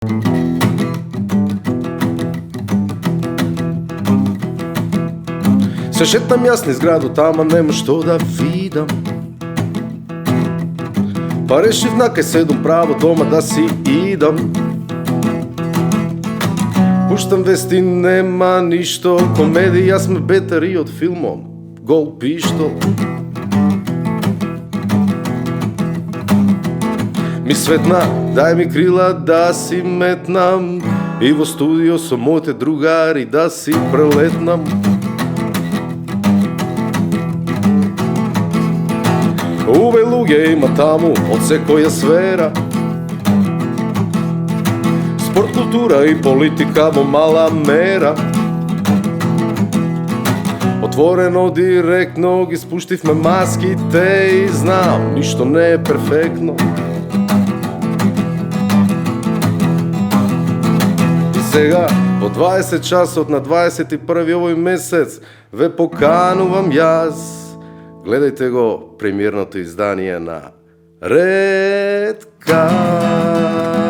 Се шетам јас низ градот, ама нема што да видам. Па решив на кај седум право дома да си идам. Пуштам вести, нема ништо, комедија сме бетари од филмом Гол пиштол. Ми светна, дај ми крила да си метнам и во студио со моите другари да си прелетнам. Уве луѓе има таму од секоја сфера, спорт, култура и политика во мала мера. Отворено, директно ги спуштивме маските и знам, ништо не е перфектно. И сега, во 20 часот на 21 овој месец, ве поканувам јас. Гледајте го премиерното издание на Red Car.